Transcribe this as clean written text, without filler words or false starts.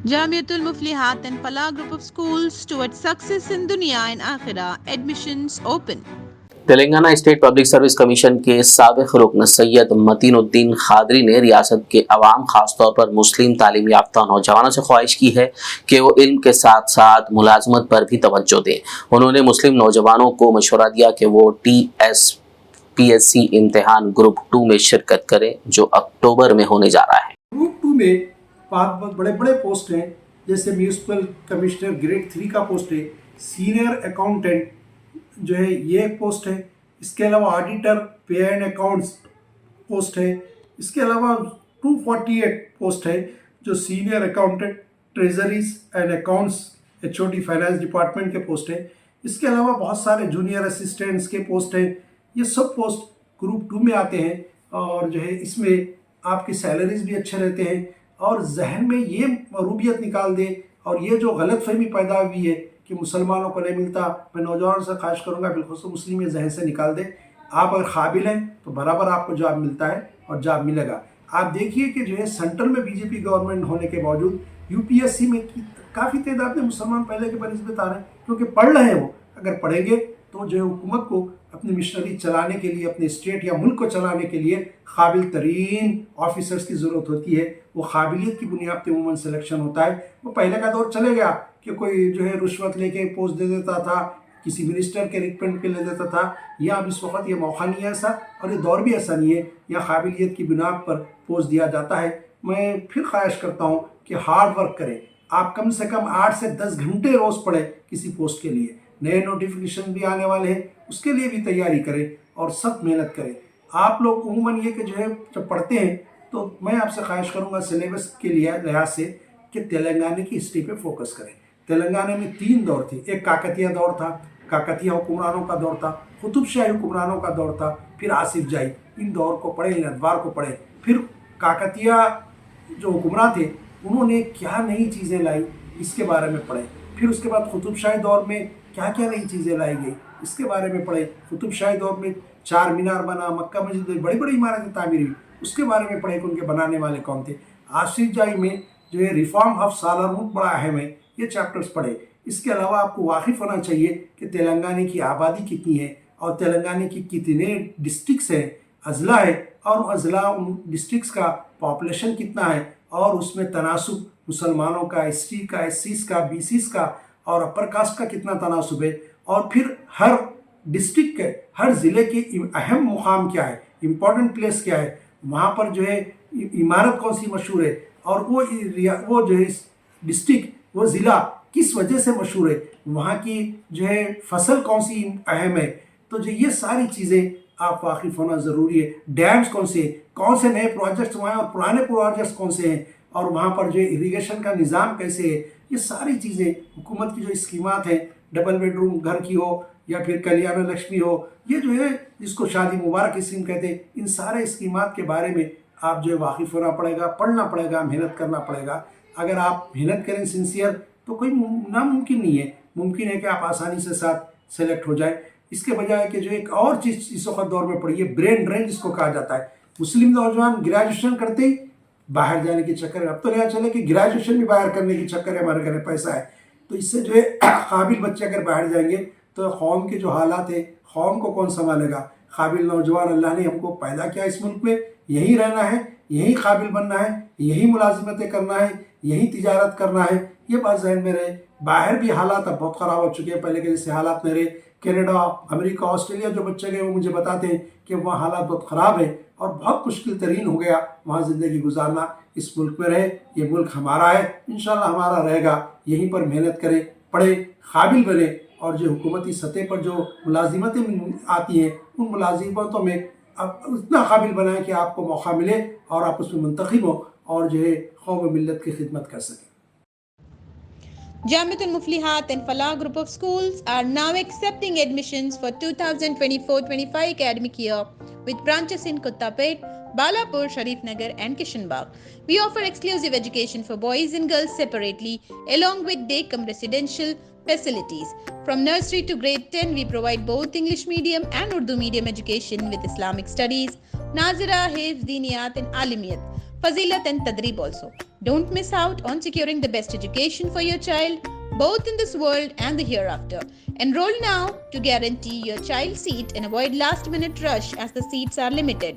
Jamiatul Muflihat and Falah Group of Schools towards success in Dunya and Akhirah. Admissions open. Telangana state public service commission کے سابق رکن سید متین الدین خادری نے ریاست کے عوام خاص طور پر مسلم تعلیم یافتہ نوجوانوں سے خواہش کی ہے کہ وہ علم کے ساتھ ساتھ ملازمت پر بھی توجہ دیں۔ انہوں نے مسلم نوجوانوں کو مشورہ دیا کہ وہ TSPSC امتحان گروپ 2 میں شرکت کریں جو اکتوبر میں ہونے جا رہا ہے۔ گروپ 2 میں بہت بڑے بڑے پوسٹ ہیں، جیسے میونسپل کمشنر گریڈ 3 کا پوسٹ ہے، سینئر اکاؤنٹنٹ جو ہے یہ ایک پوسٹ ہے، اس کے علاوہ auditor pay and accounts post ہے، اس کے علاوہ 248 پوسٹ ہے جو senior accountant treasuries and accounts HOD finance department کے پوسٹ ہیں، اس کے علاوہ بہت سارے جونیئر اسسٹنٹس کے پوسٹ ہیں۔ یہ سب پوسٹ گروپ 2 میں آتے ہیں اور جو ہے اس میں آپ کی سیلریز بھی اچھے رہتے ہیں اور ذہن میں یہ مروبیت نکال دے اور یہ جو غلط فہمی پیدا ہوئی ہے کہ مسلمانوں کو نہیں ملتا، میں نوجوانوں سے خواہش کروں گا بالخصوص مسلم یہ ذہن سے نکال دے۔ آپ اگر قابل ہیں تو برابر آپ کو جاب ملتا ہے اور جاب ملے گا۔ آپ دیکھیے کہ جو ہے سینٹرل میں BJP گورنمنٹ ہونے کے باوجود UPSC میں کافی تعداد میں مسلمان پہلے کے بنسبت آ رہے ہیں، کیونکہ پڑھ رہے ہیں۔ وہ اگر پڑھیں گے تو جو ہے حکومت کو اپنی مشنری چلانے کے لیے، اپنے اسٹیٹ یا ملک کو چلانے کے لیے قابل ترین آفیسرز کی ضرورت ہوتی ہے۔ وہ قابلیت کی بنیاد پہ عموماً سلیکشن ہوتا ہے۔ وہ پہلے کا دور چلے گیا کہ کوئی جو ہے رشوت لے کے پوسٹ دے دیتا تھا، کسی منسٹر کے ریکمنڈ پہ لے دیتا تھا۔ یا اب اس وقت یہ موقع نہیں ہے ایسا، اور یہ دور بھی ایسا نہیں ہے، یا قابلیت کی بنیاد پر پوسٹ دیا جاتا ہے۔ میں پھر خواہش کرتا ہوں کہ ہارڈ ورک کریں، آپ کم سے کم 8 سے 10 گھنٹے روز پڑھیں کسی پوسٹ کے لیے۔ نئے نوٹیفیکیشن بھی آنے والے ہیں، اس کے لیے بھی تیاری کریں اور سخت محنت کریں۔ آپ لوگ عموماً یہ کہ جو ہے جب پڑھتے ہیں تو میں آپ سے خواہش کروں گا سلیبس کے لحاظ سے کہ تلنگانہ کی ہسٹری پہ فوکس کریں۔ تلنگانہ میں 3 دور تھے، ایک کاکتیہ دور تھا، کاکتیہ حکمرانوں کا دور تھا، قطب شاہی حکمرانوں کا دور تھا، پھر آصف جائی۔ ان دور کو پڑھیں، ان ادوار کو پڑھیں۔ پھر کاکتیہ جو حکمراں تھے انہوں نے کیا نئی چیزیں لائی اس کے بارے میں پڑھیں۔ پھر اس کے بعد قطب شاہی دور میں کیا کیا نئی چیزیں لائی گئی اس کے بارے میں پڑھیں۔ قطب شاہی دور میں 4 مینار بنا، مکہ مسجد میں بڑی بڑی عمارتیں تعمیر ہوئی، اس کے بارے میں پڑھیں کہ ان کے بنانے والے کون تھے۔ آصف جائی میں جو ہے ریفارم آف سالارمود بڑا اہم ہے، یہ چیپٹرز پڑھیں۔ اس کے علاوہ آپ کو واقف ہونا چاہیے کہ تلنگانہ کی آبادی کتنی ہے اور تلنگانہ کی کتنے ڈسٹرکٹس ہیں، اضلاع ہے، اور اضلاع ان ڈسٹرکٹس کا پاپولیشن کتنا ہے، اور اس میں تناسب مسلمانوں کا، ST کا، SCs کا، BCs کا اور اپر کاسٹ کا کتنا تناسب ہے، اور پھر ہر ڈسٹرکٹ کے، ہر ضلع کے اہم مقام کیا ہے، امپورٹنٹ پلیس کیا ہے، وہاں پر جو ہے عمارت کون سی مشہور ہے، اور وہ جو ہے ڈسٹرکٹ، وہ ضلع کس وجہ سے مشہور ہے، وہاں کی جو ہے فصل کون سی اہم ہے۔ تو جو یہ ساری چیزیں آپ واقف ہونا ضروری ہے۔ ڈیمز کون سے ہیں، کون سے نئے پروجیکٹس وہاں ہیں اور پرانے پروجیکٹس کون سے ہیں، اور وہاں پر جو اریگیشن کا نظام کیسے ہے، یہ ساری چیزیں حکومت کی جو اسکیمات ہیں، ڈبل بیڈ روم گھر کی ہو یا پھر کلیانہ لکشمی ہو، یہ جو ہے جس کو شادی مبارک اسکیم کہتے ہیں، ان سارے اسکیمات کے بارے میں آپ جو ہے واقف ہونا پڑے گا، پڑھنا پڑے گا، محنت کرنا پڑے گا۔ اگر آپ محنت کریں سنسیئر تو کوئی ناممکن نہیں ہے، ممکن ہے کہ آپ آسانی سے ساتھ سلیکٹ ہو جائیں۔ اس کے بجائے کہ جو ایک اور چیز اس وقت دور میں پڑی ہے، برین ڈرین جس کو کہا جاتا ہے۔ مسلم نوجوان گریجویشن کرتے ہی باہر جانے کے چکر ہے، اب تو نیا چلے کہ گریجویشن بھی باہر کرنے کے چکر ہے، ہمارے گھر میں پیسہ ہے، تو اس سے جو ہے قابل بچے اگر باہر جائیں گے تو قوم کے جو حالات ہیں، قوم کو کون سنبھالے گا؟ قابل نوجوان اللہ نے ہم کو پیدا کیا اس ملک میں، یہی رہنا ہے، یہی قابل بننا ہے، یہی ملازمتیں کرنا ہے، یہی تجارت کرنا ہے، یہ بات ذہن میں رہے۔ باہر بھی حالات اب بہت خراب ہو چکے ہیں، پہلے کے جیسے حالات نہیں رہے۔ کینیڈا، امریکہ، آسٹریلیا جو بچے گئے وہ مجھے بتاتے ہیں کہ وہاں حالات بہت خراب ہیں اور بہت مشکل ترین ہو گیا وہاں زندگی گزارنا۔ اس ملک میں رہے، یہ ملک ہمارا ہے، انشاءاللہ ہمارا رہے گا۔ یہیں پر محنت کریں، پڑھیں، قابل بنیں، اور جو حکومتی سطح پر جو ملازمتیں آتی ہیں ان ملازمتوں میں اب اتنا قابل بنائیں کہ آپ کو موقع ملے اور آپ اس میں منتخب ہوں اور جو ہے قوم و ملت کی خدمت کر سکیں۔ Jamiatul Muflihat and Falah Group of Schools are now accepting admissions for 2024-25 academic year with branches in Kottapet, Balapur, Sharif Nagar and Kishanbagh. We offer exclusive education for boys and girls separately along with day-cum residential facilities. From nursery to grade 10, we provide both English medium and Urdu medium education with Islamic studies, Nazira, Hifz, Diniyat and Alimiyat. Fazilat and Tadrib also. Don't miss out on securing the best education for your child, both in this world and the hereafter. Enroll now to guarantee your child's seat and avoid last-minute rush as the seats are limited.